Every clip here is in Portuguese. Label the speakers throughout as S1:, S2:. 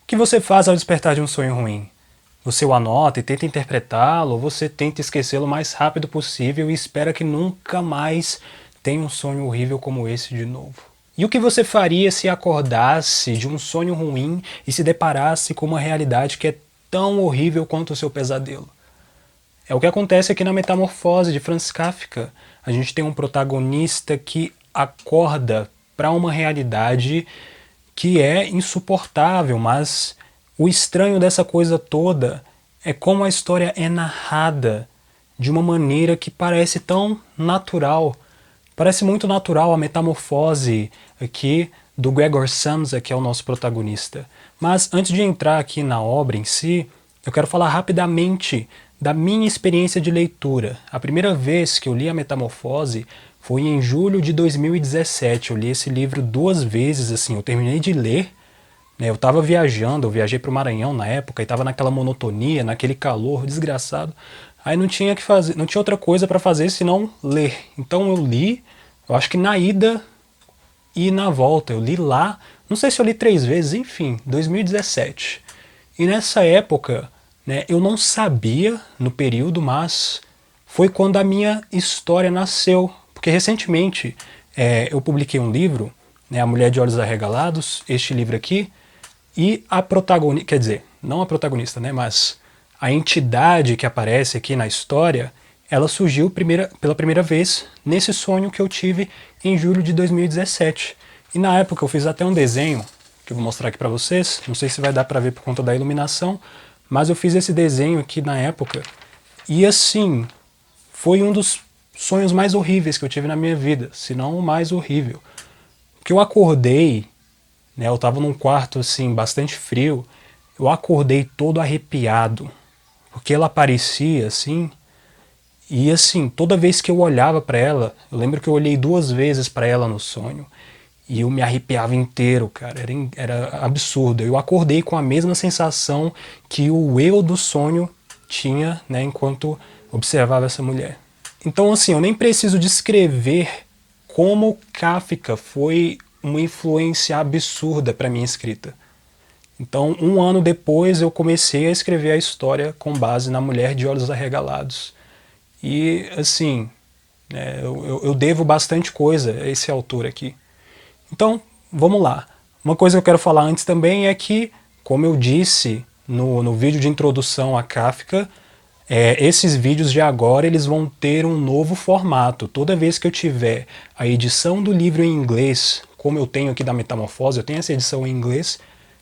S1: que você faz ao despertar de um sonho ruim? Você o anota e tenta interpretá-lo, ou você tenta esquecê-lo o mais rápido possível e espera que nunca mais tenha um sonho horrível como esse de novo? E o que você faria se acordasse de um sonho ruim e se deparasse com uma realidade que é tão horrível quanto o seu pesadelo? É o que acontece aqui na Metamorfose de Franz Kafka. A gente tem um protagonista que acorda para uma realidade que é insuportável, mas o estranho dessa coisa toda é como a história é narrada de uma maneira que parece tão natural. Parece muito natural a metamorfose aqui do Gregor Samsa, que é o nosso protagonista. Mas antes de entrar aqui na obra em si, eu quero falar rapidamente da minha experiência de leitura. A primeira vez que eu li a Metamorfose foi em julho de 2017. Eu li esse livro 2 vezes, assim, eu terminei de ler, né, eu estava viajando, eu viajei para o Maranhão na época e estava naquela monotonia, naquele calor desgraçado. Aí não tinha que fazer, não tinha outra coisa para fazer senão ler. Então eu li, eu acho que na ida e na volta. Eu li lá, não sei se eu li 3 vezes, enfim, 2017. E nessa época, né, eu não sabia no período, mas foi quando a minha história nasceu. Porque recentemente eu publiquei um livro, né, A Mulher de Olhos Arregalados, este livro aqui, e a protagonista, quer dizer, não a protagonista, né, mas a entidade que aparece aqui na história, ela surgiu pela primeira vez nesse sonho que eu tive em julho de 2017. E na época eu fiz até um desenho, que eu vou mostrar aqui para vocês, não sei se vai dar para ver por conta da iluminação, mas eu fiz esse desenho aqui na época, e assim, foi um dos sonhos mais horríveis que eu tive na minha vida, se não o mais horrível. Porque eu acordei, né, eu estava num quarto assim, bastante frio, eu acordei todo arrepiado, porque ela aparecia assim, e assim, toda vez que eu olhava para ela, eu lembro que eu olhei 2 vezes para ela no sonho, e eu me arrepiava inteiro, cara, era absurdo. Eu acordei com a mesma sensação que o eu do sonho tinha, né, enquanto observava essa mulher. Então assim, eu nem preciso descrever como Kafka foi uma influência absurda para minha escrita. Então, 1 ano depois, eu comecei a escrever a história com base na Mulher de Olhos Arregalados. E, assim, eu devo bastante coisa a esse autor aqui. Então, vamos lá. Uma coisa que eu quero falar antes também é que, como eu disse no vídeo de introdução a Kafka, esses vídeos de agora eles vão ter um novo formato. Toda vez que eu tiver a edição do livro em inglês, como eu tenho aqui da Metamorfose, eu tenho essa edição em inglês,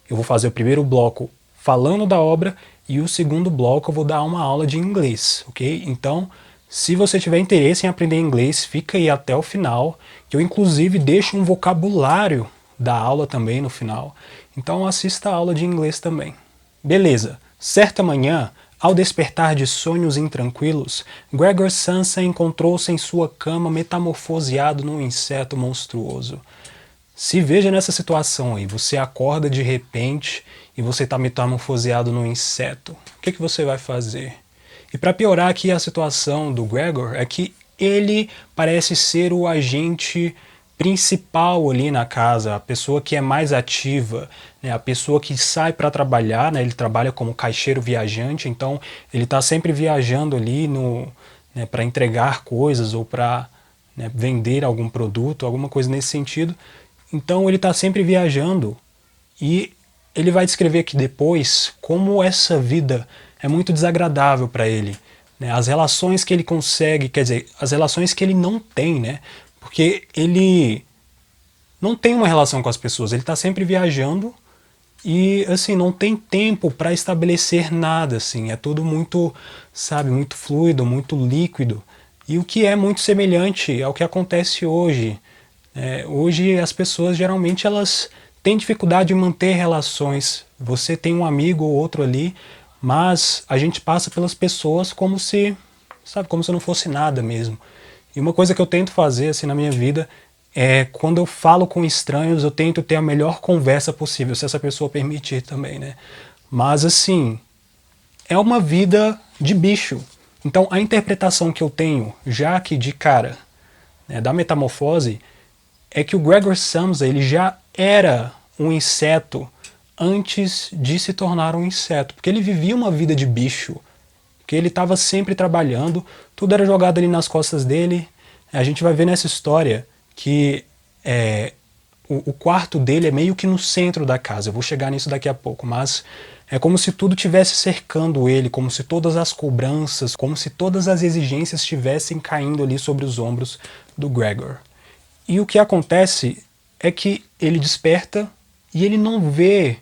S1: eu vou fazer o primeiro bloco falando da obra e o segundo bloco eu vou dar uma aula de inglês, ok? Então, se você tiver interesse em aprender inglês, fica aí até o final, que eu inclusive deixo um vocabulário da aula também no final. Então assista a aula de inglês também. Beleza, certa manhã, ao despertar de sonhos intranquilos, Gregor Samsa encontrou-se em sua cama metamorfoseado num inseto monstruoso. Se veja nessa situação aí, você acorda de repente e você está metamorfoseado num inseto. O que você vai fazer? E para piorar aqui a situação do Gregor é que ele parece ser o agente principal ali na casa, a pessoa que é mais ativa, né, a pessoa que sai para trabalhar, né, ele trabalha como caixeiro viajante, então ele está sempre viajando ali né, para entregar coisas ou para, né, vender algum produto, alguma coisa nesse sentido. Então ele está sempre viajando e ele vai descrever aqui depois como essa vida é muito desagradável para ele, né? As relações que ele consegue, quer dizer, as relações que ele não tem, né? Porque ele não tem uma relação com as pessoas, ele está sempre viajando e assim não tem tempo para estabelecer nada, assim, é tudo muito, sabe, muito fluido, muito líquido. E o que é muito semelhante ao que acontece hoje. Hoje as pessoas geralmente elas têm dificuldade de manter relações. Você tem um amigo ou outro ali, mas a gente passa pelas pessoas como se, sabe, como se não fosse nada mesmo. E uma coisa que eu tento fazer assim na minha vida é quando eu falo com estranhos, eu tento ter a melhor conversa possível, se essa pessoa permitir também, né? Mas assim, é uma vida de bicho. Então a interpretação que eu tenho, já que de cara, né, da metamorfose, é que o Gregor Samsa ele já era um inseto antes de se tornar um inseto, porque ele vivia uma vida de bicho, porque ele estava sempre trabalhando, tudo era jogado ali nas costas dele. A gente vai ver nessa história que o quarto dele é meio que no centro da casa. Eu vou chegar nisso daqui a pouco, mas é como se tudo tivesse cercando ele, como se todas as cobranças, como se todas as exigências estivessem caindo ali sobre os ombros do Gregor. E o que acontece é que ele desperta e ele não vê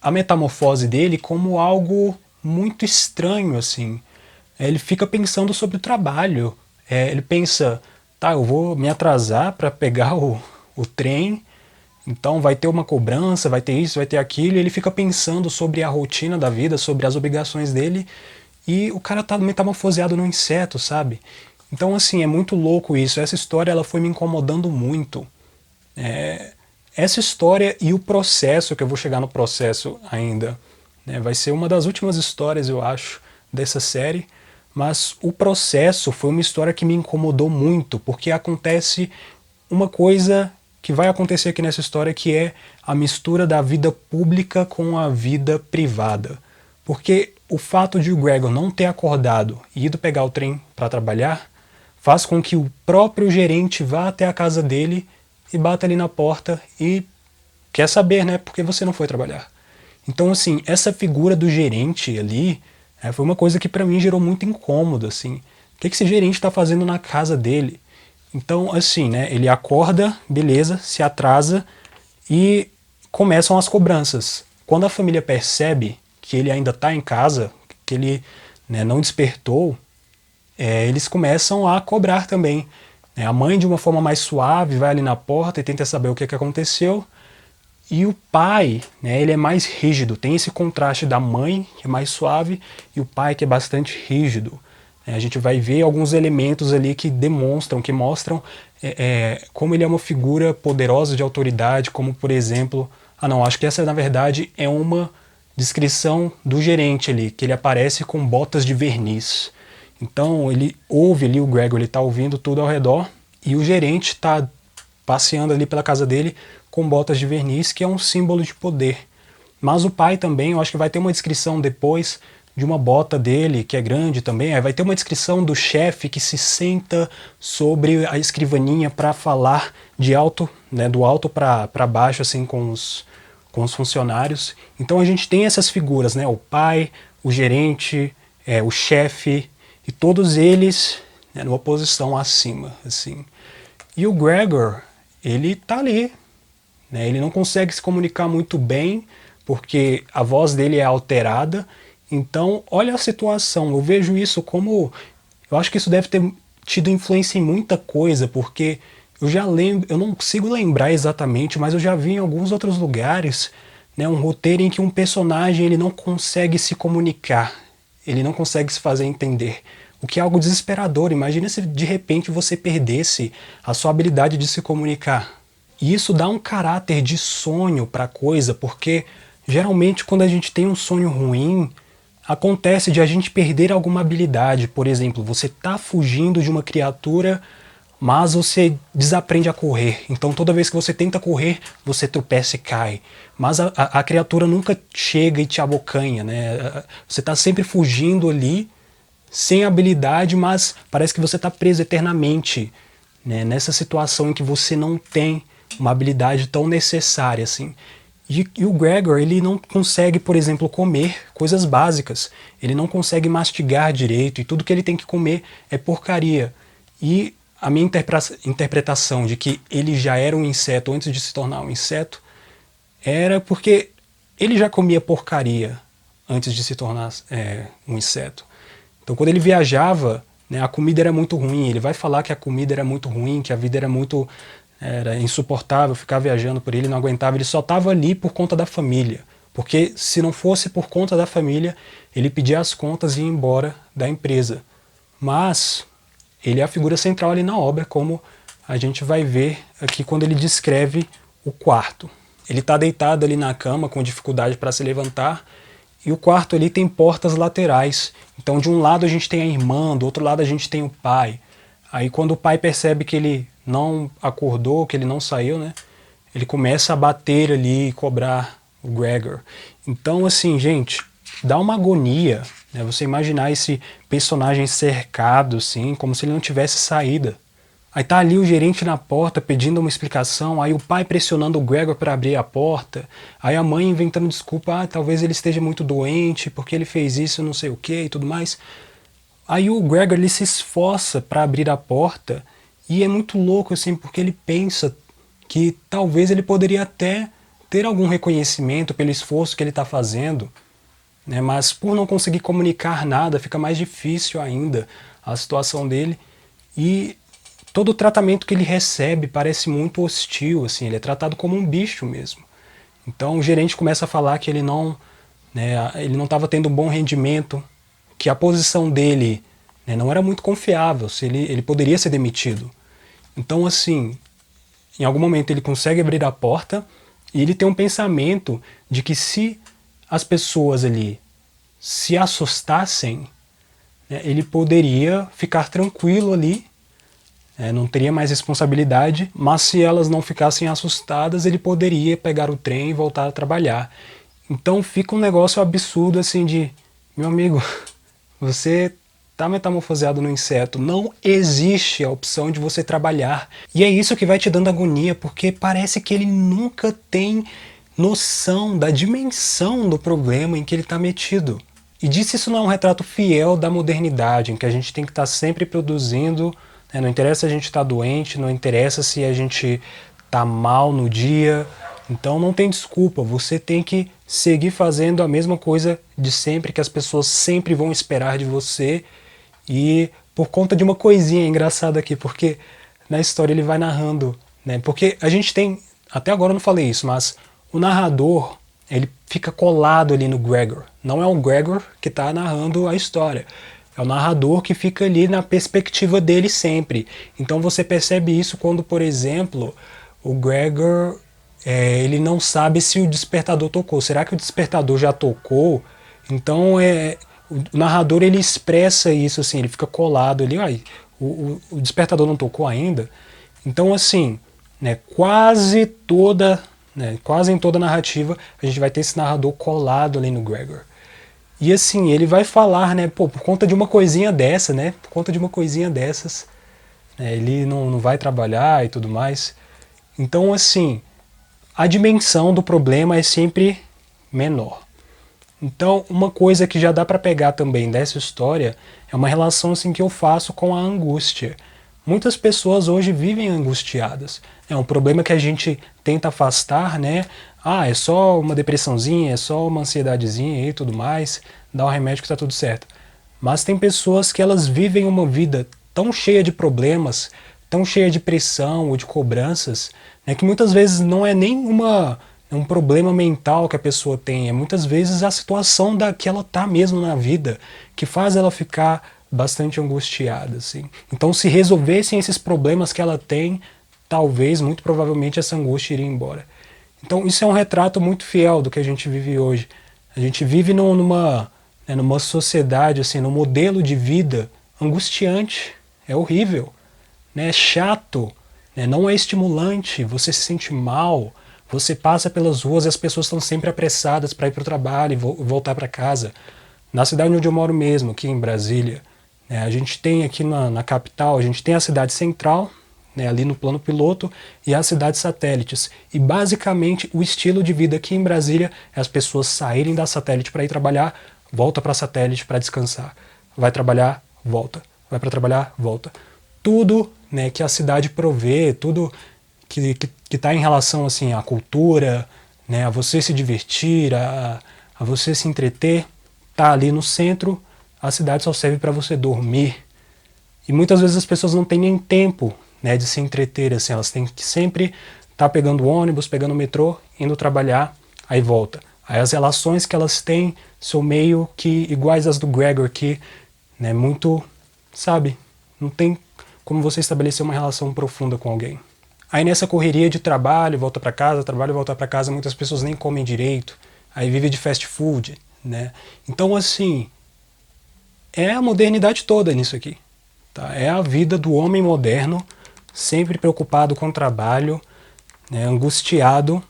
S1: a metamorfose dele como algo muito estranho, assim. Ele fica pensando sobre o trabalho. Ele pensa, tá, eu vou me atrasar para pegar o trem, então vai ter uma cobrança, vai ter isso, vai ter aquilo, e ele fica pensando sobre a rotina da vida, sobre as obrigações dele, e o cara tá metamorfoseado num inseto, sabe? Então, assim, é muito louco isso. Essa história, ela foi me incomodando muito. Essa história e o processo, que eu vou chegar no processo ainda, né, vai ser uma das últimas histórias, eu acho, dessa série, mas o processo foi uma história que me incomodou muito, porque acontece uma coisa que vai acontecer aqui nessa história, que é a mistura da vida pública com a vida privada. Porque o fato de o Gregor não ter acordado e ido pegar o trem para trabalhar faz com que o próprio gerente vá até a casa dele e bata ali na porta e quer saber, né, por que você não foi trabalhar. Então, assim, essa figura do gerente ali foi uma coisa que para mim gerou muito incômodo, assim. O que esse gerente está fazendo na casa dele? Então, assim, né, ele acorda, beleza, se atrasa e começam as cobranças. Quando a família percebe que ele ainda está em casa, que ele, né, não despertou, eles começam a cobrar também. A mãe, de uma forma mais suave, vai ali na porta e tenta saber o que aconteceu. E o pai, né, ele é mais rígido. Tem esse contraste da mãe, que é mais suave, e o pai, que é bastante rígido. A gente vai ver alguns elementos ali que demonstram, que mostram como ele é uma figura poderosa de autoridade, como, por exemplo... Ah, não, acho que essa, na verdade, é uma descrição do gerente ali, que ele aparece com botas de verniz. Então, ele ouve ali, o Gregor, ele está ouvindo tudo ao redor, e o gerente está passeando ali pela casa dele com botas de verniz, que é um símbolo de poder. Mas o pai também, eu acho que vai ter uma descrição depois de uma bota dele, que é grande também. Aí vai ter uma descrição do chefe que se senta sobre a escrivaninha para falar de alto, né, do alto para baixo, assim, com os funcionários. Então a gente tem essas figuras, né, o pai, o gerente, o chefe, e todos eles, né, numa posição acima, assim. E o Gregor, ele tá ali, né, ele não consegue se comunicar muito bem, porque a voz dele é alterada. Então, olha a situação, eu vejo isso como... Eu acho que isso deve ter tido influência em muita coisa, porque eu já lembro, eu não consigo lembrar exatamente, mas eu já vi em alguns outros lugares, né, um roteiro em que um personagem ele não consegue se comunicar, ele não consegue se fazer entender, o que é algo desesperador. Imagina se de repente você perdesse a sua habilidade de se comunicar. E isso dá um caráter de sonho para a coisa, porque geralmente quando a gente tem um sonho ruim, acontece de a gente perder alguma habilidade. Por exemplo, você está fugindo de uma criatura, mas você desaprende a correr. Então toda vez que você tenta correr, você tropeça e cai. Mas a criatura nunca chega e te abocanha, né? Você está sempre fugindo ali, sem habilidade, mas parece que você está preso eternamente, né, nessa situação em que você não tem uma habilidade tão necessária, assim. E o Gregor, ele não consegue, por exemplo, comer coisas básicas. Ele não consegue mastigar direito, e tudo que ele tem que comer é porcaria. E a minha interpretação de que ele já era um inseto antes de se tornar um inseto era porque ele já comia porcaria antes de se tornar um inseto. Então, quando ele viajava, né, a comida era muito ruim. Ele vai falar que a comida era muito ruim, que a vida era insuportável, ficar viajando por ele, não aguentava. Ele só estava ali por conta da família. Porque se não fosse por conta da família, ele pedia as contas e ia embora da empresa. Mas ele é a figura central ali na obra, como a gente vai ver aqui quando ele descreve o quarto. Ele está deitado ali na cama com dificuldade para se levantar, e o quarto ali tem portas laterais. Então de um lado a gente tem a irmã, do outro lado a gente tem o pai. Aí quando o pai percebe que ele não acordou, que ele não saiu, né, ele começa a bater ali e cobrar o Gregor. Então, assim, gente, dá uma agonia, né? Você imaginar esse personagem cercado, assim, como se ele não tivesse saída. Aí tá ali o gerente na porta pedindo uma explicação, aí o pai pressionando o Gregor para abrir a porta, aí a mãe inventando desculpa, talvez ele esteja muito doente, porque ele fez isso, não sei o que e tudo mais. Aí o Gregor ele se esforça para abrir a porta e é muito louco assim, porque ele pensa que talvez ele poderia até ter algum reconhecimento pelo esforço que ele está fazendo, né? Mas por não conseguir comunicar nada, fica mais difícil ainda a situação dele e todo o tratamento que ele recebe parece muito hostil, assim, ele é tratado como um bicho mesmo. Então o gerente começa a falar que ele não, né, ele não estava tendo um bom rendimento, que a posição dele, né, não era muito confiável, se ele poderia ser demitido. Então, assim, em algum momento ele consegue abrir a porta e ele tem um pensamento de que se as pessoas ali se assustassem, né, ele poderia ficar tranquilo ali, não teria mais responsabilidade, mas se elas não ficassem assustadas, ele poderia pegar o trem e voltar a trabalhar. Então fica um negócio absurdo assim de, meu amigo, você está metamorfoseado no inseto, não existe a opção de você trabalhar. E é isso que vai te dando agonia, porque parece que ele nunca tem noção da dimensão do problema em que ele está metido. E disse isso não é um retrato fiel da modernidade, em que a gente tem que estar sempre produzindo, né? Não interessa se a gente está doente, não interessa se a gente está mal no dia, então não tem desculpa, você tem que seguir fazendo a mesma coisa de sempre, que as pessoas sempre vão esperar de você, e por conta de uma coisinha engraçada aqui, porque na história ele vai narrando, né? Porque a gente tem, até agora eu não falei isso, mas o narrador, ele fica colado ali no Gregor. Não é o Gregor que está narrando a história. É o narrador que fica ali na perspectiva dele sempre. Então você percebe isso quando, por exemplo, o Gregor ele não sabe se o despertador tocou. Será que o despertador já tocou? Então o narrador ele expressa isso assim, ele fica colado ali. O despertador não tocou ainda? Então assim, né, quase em toda narrativa a gente vai ter esse narrador colado ali no Gregor. E assim, ele vai falar, né, pô, por conta de uma coisinha dessa, né, por conta de uma coisinha dessas, né, ele não vai trabalhar e tudo mais. Então assim, a dimensão do problema é sempre menor. Então, uma coisa que já dá para pegar também dessa história é uma relação assim que eu faço com a angústia. Muitas pessoas hoje vivem angustiadas. É um problema que a gente tenta afastar, né? Ah, é só uma depressãozinha, é só uma ansiedadezinha e tudo mais, dá um remédio que tá tudo certo. Mas tem pessoas que elas vivem uma vida tão cheia de problemas, tão cheia de pressão ou de cobranças, né, que muitas vezes não é nem um problema mental que a pessoa tem, é muitas vezes a situação da que ela tá mesmo na vida, que faz ela ficar bastante angustiada, assim. Então, se resolvessem esses problemas que ela tem, talvez, muito provavelmente, essa angústia iria embora. Então, isso é um retrato muito fiel do que a gente vive hoje. A gente vive numa sociedade, assim, num modelo de vida angustiante, é horrível, né? É chato, né? Não é estimulante, você se sente mal, você passa pelas ruas e as pessoas estão sempre apressadas para ir para o trabalho e voltar para casa. Na cidade onde eu moro mesmo, aqui em Brasília, né, a gente tem aqui na capital, a gente tem a cidade central, né, ali no plano piloto, e as cidades satélites. E basicamente o estilo de vida aqui em Brasília é as pessoas saírem da satélite para ir trabalhar, volta para a satélite para descansar. Vai trabalhar, volta. Vai para trabalhar, volta. Tudo, né, que a cidade provê, tudo que está em relação assim, à cultura, né, a você se divertir, a você se entreter, está ali no centro. A cidade só serve para você dormir. E muitas vezes as pessoas não têm nem tempo, né, de se entreter, assim, elas têm que sempre estar pegando ônibus, pegando metrô, indo trabalhar, aí volta. Aí as relações que elas têm são meio que iguais às do Gregor, que, né, muito, sabe, não tem como você estabelecer uma relação profunda com alguém. Aí nessa correria de trabalho, volta para casa, trabalho, volta para casa, muitas pessoas nem comem direito, aí vive de fast food, né? Então assim, é a modernidade toda nisso aqui. Tá? É a vida do homem moderno, sempre preocupado com o trabalho, né, angustiado,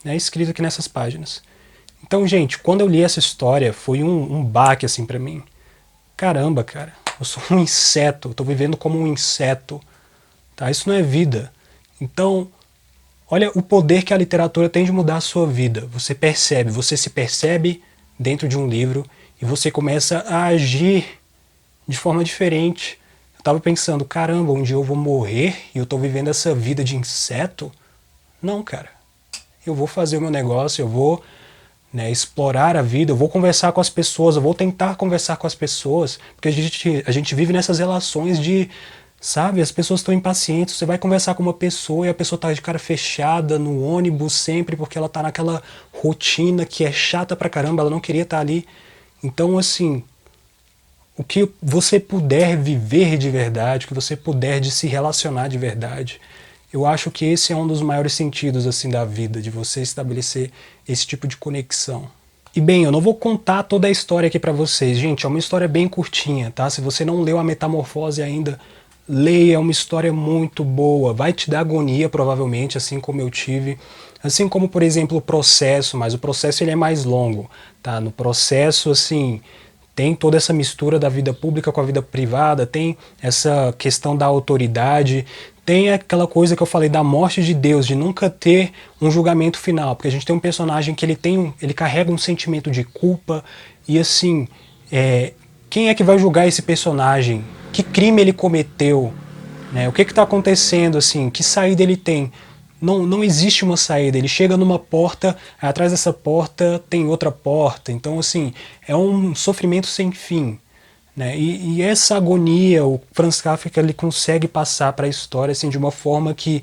S1: né, escrito aqui nessas páginas. Então, gente, quando eu li essa história, foi um baque assim pra mim. Caramba, cara, eu sou um inseto, eu tô vivendo como um inseto, tá? Isso não é vida. Então, olha o poder que a literatura tem de mudar a sua vida. Você se percebe dentro de um livro e você começa a agir de forma diferente. Eu tava pensando, caramba, um dia eu vou morrer e eu tô vivendo essa vida de inseto? Não, cara. Eu vou fazer o meu negócio, eu vou, né, explorar a vida, eu vou conversar com as pessoas, eu vou tentar conversar com as pessoas, porque a gente vive nessas relações de, sabe, as pessoas estão impacientes, você vai conversar com uma pessoa e a pessoa tá de cara fechada no ônibus sempre, porque ela tá naquela rotina que é chata pra caramba, ela não queria estar ali. Então, assim, o que você puder viver de verdade, o que você puder de se relacionar de verdade, eu acho que esse é um dos maiores sentidos assim da vida, de você estabelecer esse tipo de conexão. E bem, eu não vou contar toda a história aqui pra vocês, gente, é uma história bem curtinha, tá? Se você não leu A Metamorfose ainda, leia, é uma história muito boa, vai te dar agonia provavelmente, assim como eu tive, assim como, por exemplo, o Processo, mas o Processo ele é mais longo, tá? No Processo, assim, tem toda essa mistura da vida pública com a vida privada, tem essa questão da autoridade, tem aquela coisa que eu falei da morte de Deus, de nunca ter um julgamento final, porque a gente tem um personagem que ele carrega um sentimento de culpa e assim, quem é que vai julgar esse personagem? Que crime ele cometeu? Né? O que está acontecendo assim? Que saída ele tem? Não existe uma saída. Ele chega numa porta, atrás dessa porta tem outra porta. Então, assim, é um sofrimento sem fim. Né? E essa agonia, o Franz Kafka ele consegue passar para a história assim, de uma forma que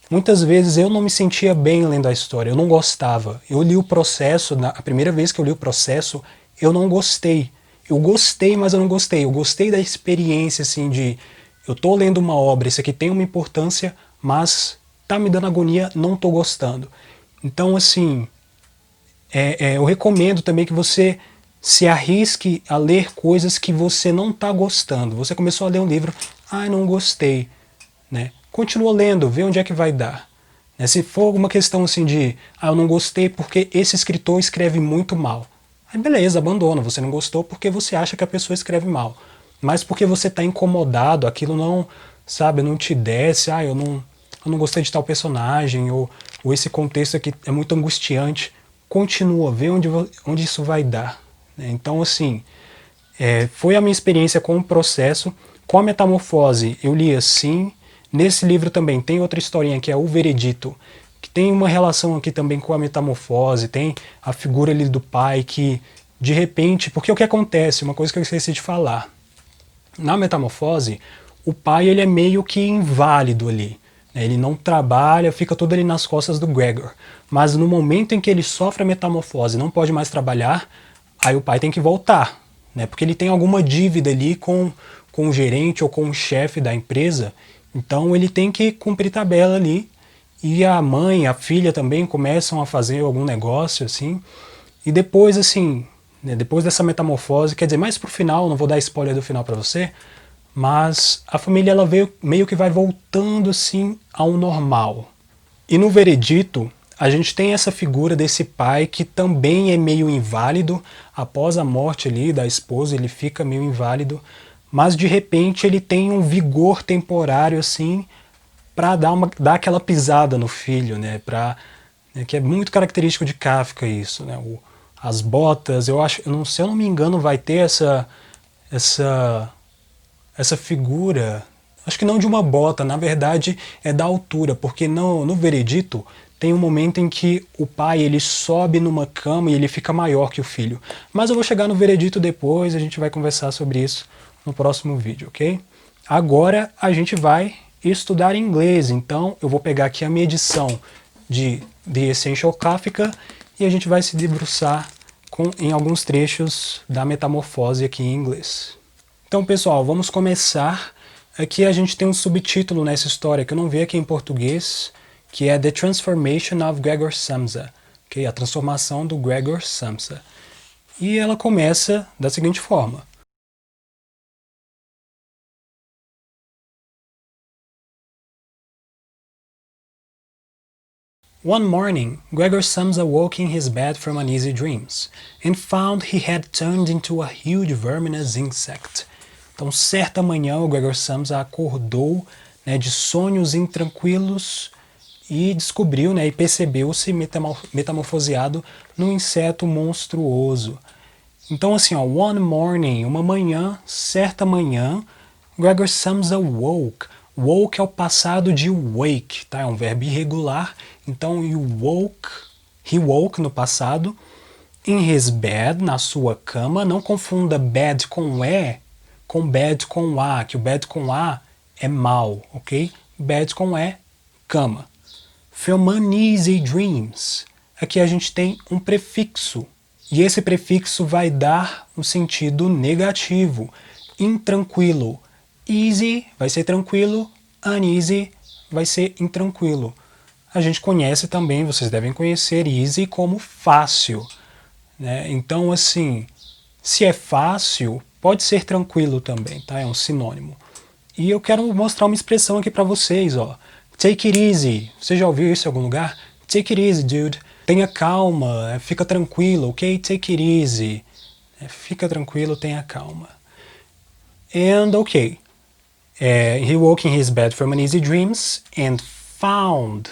S1: muitas vezes eu não me sentia bem lendo a história, eu não gostava. Eu li o Processo, a primeira vez que eu li o Processo, eu não gostei. Eu gostei, mas eu não gostei. Eu gostei da experiência, assim, de eu tô lendo uma obra, isso aqui tem uma importância, mas tá me dando agonia, não tô gostando. Então, assim, eu recomendo também que você se arrisque a ler coisas que você não está gostando. Você começou a ler um livro, não gostei, né? Continua lendo, vê onde é que vai dar. Né? Se for alguma questão assim de, eu não gostei porque esse escritor escreve muito mal. Aí beleza, abandona. Você não gostou porque você acha que a pessoa escreve mal. Mas porque você está incomodado, aquilo não, sabe, não te desce, eu não gostei de tal personagem, ou esse contexto aqui é muito angustiante. Continua, vê onde isso vai dar. Né? Então, assim, foi a minha experiência com o Processo. Com a Metamorfose, eu li assim. Nesse livro também tem outra historinha que é O Veredito, que tem uma relação aqui também com a Metamorfose, tem a figura ali do pai que, de repente, porque o que acontece, uma coisa que eu esqueci de falar, na Metamorfose, o pai ele é meio que inválido ali. Né? Ele não trabalha, fica tudo ali nas costas do Gregor. Mas no momento em que ele sofre a metamorfose e não pode mais trabalhar, aí o pai tem que voltar. Né? Porque ele tem alguma dívida ali com o gerente ou com o chefe da empresa. Então ele tem que cumprir tabela ali. E a mãe, a filha também começam a fazer algum negócio assim. E depois, assim, né, depois dessa metamorfose, quer dizer, mais pro final, não vou dar spoiler do final para você, mas a família ela veio, meio que vai voltando assim ao normal. E no Veredito, a gente tem essa figura desse pai que também é meio inválido, após a morte ali da esposa, ele fica meio inválido, mas de repente ele tem um vigor temporário assim para dar aquela pisada no filho, né, que é muito característico de Kafka isso, né, as botas, eu acho, se eu não me engano, vai ter essa essa figura, acho que não de uma bota, na verdade é da altura, porque no Veredito tem um momento em que o pai ele sobe numa cama e ele fica maior que o filho. Mas eu vou chegar no Veredito depois, a gente vai conversar sobre isso no próximo vídeo, ok? Agora a gente vai estudar inglês, então eu vou pegar aqui a minha edição de The Essential Kafka e a gente vai se debruçar em alguns trechos da Metamorfose aqui em inglês. Então, pessoal, vamos começar. Aqui a gente tem um subtítulo nessa história que eu não vi aqui em português, que é The Transformation of Gregor Samsa, okay? A transformação do Gregor Samsa. E ela começa da seguinte forma. One morning, Gregor Samsa woke in his bed from uneasy dreams, and found he had turned into a huge verminous insect. Então, certa manhã, o Gregor Samsa acordou, né, de sonhos intranquilos e descobriu, né, e percebeu-se metamorfoseado num inseto monstruoso. Então, assim, ó, one morning, uma manhã, certa manhã, Gregor Samsa woke. Woke é o passado de wake, tá? É um verbo irregular. Então, he woke no passado, in his bed, na sua cama. Não confunda bed com E, com bed com A, que o bed com A é mal, ok? Bed com E, cama. From uneasy dreams. Aqui a gente tem um prefixo. E esse prefixo vai dar um sentido negativo. Intranquilo. Easy vai ser tranquilo, uneasy vai ser intranquilo. A gente conhece também, vocês devem conhecer easy como fácil, né? Então, assim, se é fácil, pode ser tranquilo também, tá? É um sinônimo. E eu quero mostrar uma expressão aqui para vocês, ó. Take it easy. Você já ouviu isso em algum lugar? Take it easy, dude. Tenha calma, fica tranquilo, ok? Take it easy. Fica tranquilo, tenha calma. And okay. He woke in his bed from uneasy dreams and found.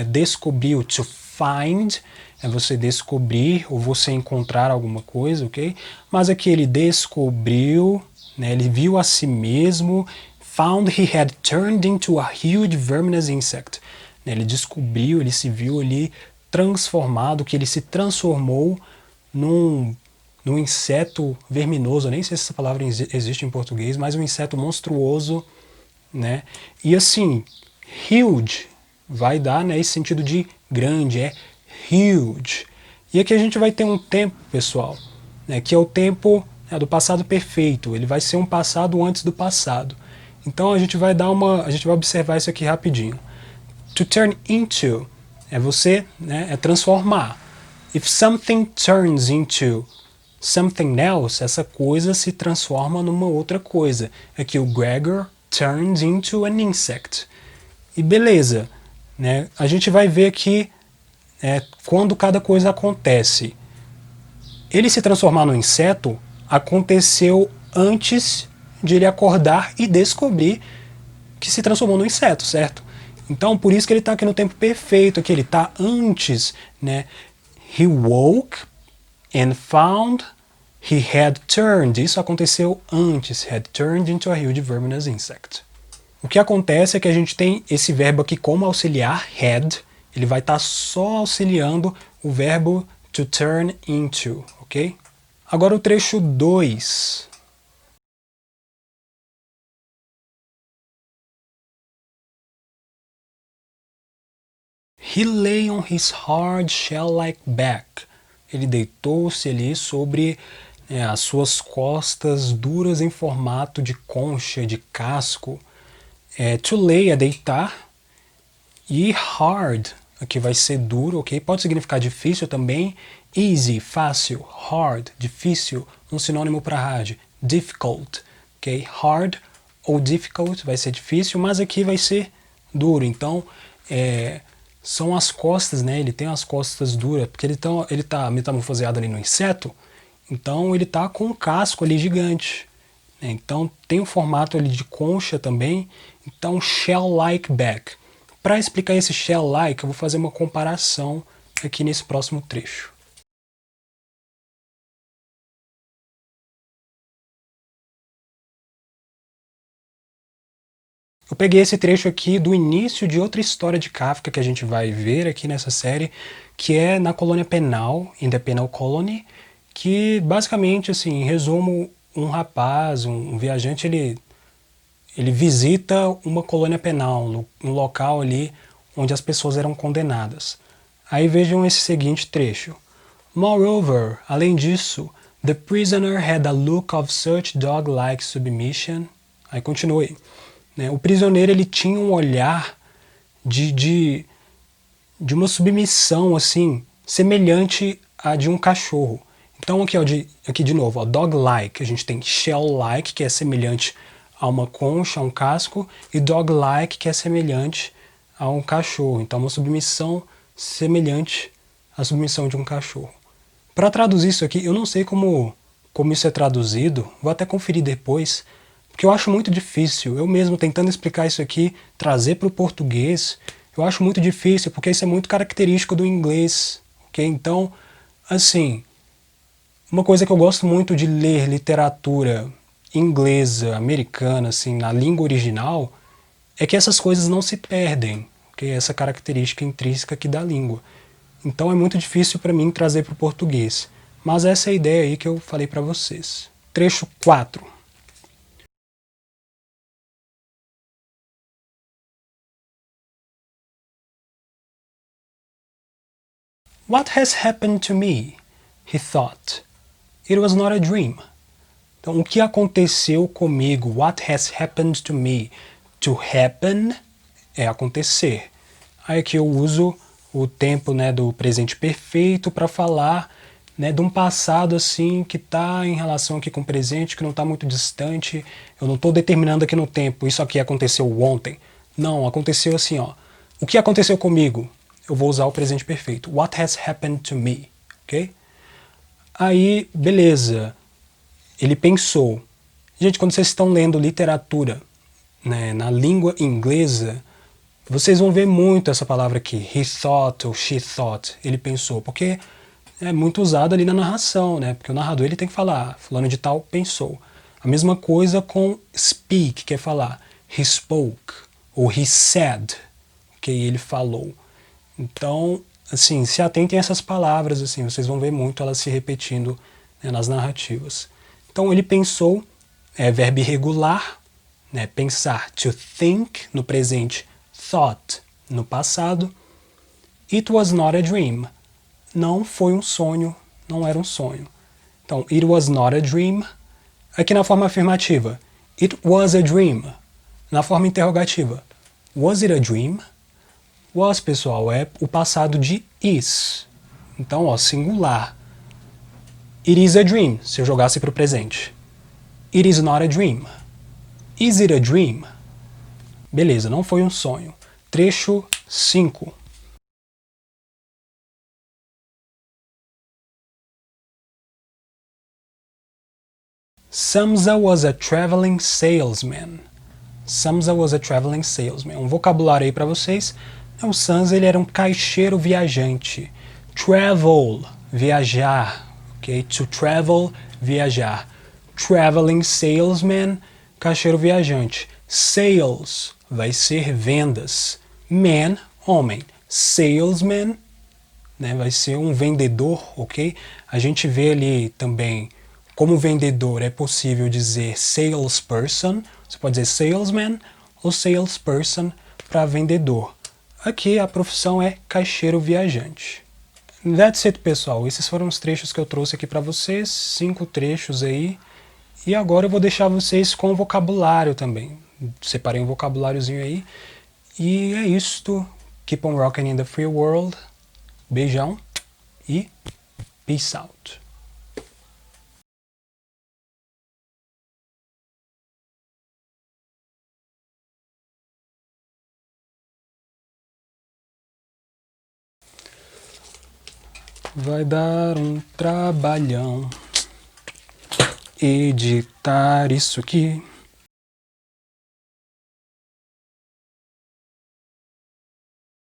S1: Descobriu, to find. É você descobrir ou você encontrar alguma coisa, ok? Mas aqui ele descobriu, né, ele viu a si mesmo. Found he had turned into a huge verminous insect. Ele descobriu, ele se viu ali transformado, que ele se transformou num inseto verminoso. Eu nem sei se essa palavra existe em português, mas um inseto monstruoso, né? E assim, huge vai dar, né, esse sentido de grande, é huge. E aqui a gente vai ter um tempo, pessoal, né, que é o tempo, né, do passado perfeito. Ele vai ser um passado antes do passado. Então a gente vai observar isso aqui rapidinho. To turn into é você, né, é transformar. If something turns into something else, essa coisa se transforma numa outra coisa. Aqui o Gregor turns into an insect. E beleza, né? A gente vai ver aqui quando cada coisa acontece. Ele se transformar no inseto aconteceu antes de ele acordar e descobrir que se transformou no inseto, certo? Então, por isso que ele está aqui no tempo perfeito, que ele está antes, né? He woke and found he had turned. Isso aconteceu antes. Had turned into a huge verminous insect. O que acontece é que a gente tem esse verbo aqui como auxiliar, had. Ele vai estar só auxiliando o verbo to turn into, ok? Agora o trecho 2. He lay on his hard shell-like back. Ele deitou-se ali sobre as suas costas duras em formato de concha, de casco. To lay é deitar. E hard, aqui vai ser duro, ok? Pode significar difícil também. Easy, fácil. Hard, difícil. Um sinônimo para hard. Difficult, ok? Hard ou difficult vai ser difícil, mas aqui vai ser duro. Então, são as costas, né? Ele tem as costas duras, porque ele tá metamorfoseado ali no inseto, então ele tá com um casco ali gigante. Né? Então tem um formato ali de concha também, então shell-like back. Para explicar esse shell-like, eu vou fazer uma comparação aqui nesse próximo trecho. Eu peguei esse trecho aqui do início de outra história de Kafka que a gente vai ver aqui nessa série, que é na colônia penal, in the Penal Colony, que basicamente, assim, em resumo, um rapaz, um viajante, ele visita uma colônia penal, um local ali onde as pessoas eram condenadas. Aí vejam esse seguinte trecho. Moreover, além disso, the prisoner had a look of such dog-like submission. Aí continue. O prisioneiro ele tinha um olhar de uma submissão assim semelhante à de um cachorro. Então aqui de novo, dog-like, a gente tem shell-like, que é semelhante a uma concha, a um casco, e dog-like, que é semelhante a um cachorro. Então uma submissão semelhante à submissão de um cachorro. Para traduzir isso aqui, eu não sei como isso é traduzido, vou até conferir depois, porque eu acho muito difícil. Eu mesmo tentando explicar isso aqui, trazer para o português, eu acho muito difícil, porque isso é muito característico do inglês, ok? Então, assim, uma coisa que eu gosto muito de ler literatura inglesa, americana, assim, na língua original, é que essas coisas não se perdem, ok? Essa característica intrínseca aqui da língua. Então é muito difícil para mim trazer para o português. Mas essa é a ideia aí que eu falei para vocês. Trecho 4. What has happened to me? He thought. It was not a dream. Então, o que aconteceu comigo? What has happened to me? To happen é acontecer. Aí aqui eu uso o tempo, né, do presente perfeito para falar, né, de um passado assim que está em relação aqui com o presente, que não está muito distante. Eu não estou determinando aqui no tempo, isso aqui aconteceu ontem. Não, aconteceu assim, ó. O que aconteceu comigo? Eu vou usar o presente perfeito. What has happened to me? Ok? Aí, beleza. Ele pensou. Gente, quando vocês estão lendo literatura, né, na língua inglesa, vocês vão ver muito essa palavra aqui, he thought ou she thought, ele pensou, porque é muito usado ali na narração, né? Porque o narrador ele tem que falar, fulano de tal pensou. A mesma coisa com speak, que é falar, he spoke, ou he said, que ele falou. Então, assim, se atentem a essas palavras, assim, vocês vão ver muito elas se repetindo, né, nas narrativas. Então ele pensou, é verbo irregular, né, pensar, to think no presente, thought no passado. It was not a dream. Não foi um sonho, não era um sonho. Então, it was not a dream. Aqui na forma afirmativa, it was a dream. Na forma interrogativa, was it a dream? Was, pessoal, é o passado de is. Então, ó, singular. It is a dream, se eu jogasse para o presente. It is not a dream. Is it a dream? Beleza, não foi um sonho. Trecho 5. Samsa was a traveling salesman. Samsa was a traveling salesman. Um vocabulário aí para vocês. O Samsa ele era um caixeiro viajante. Travel, viajar. Ok? To travel, viajar. Traveling salesman, caixeiro viajante. Sales vai ser vendas. Man, homem. Salesman, né, vai ser um vendedor, ok? A gente vê ali também, como vendedor, é possível dizer salesperson, você pode dizer salesman ou salesperson para vendedor. Aqui a profissão é caixeiro viajante. That's it, pessoal. Esses foram os trechos que eu trouxe aqui para vocês, 5 trechos aí. E agora eu vou deixar vocês com o vocabulário também. Separei um vocabuláriozinho aí. E é isto. Keep on rocking in the free world. Beijão e peace out. Vai dar um trabalhão editar isso aqui.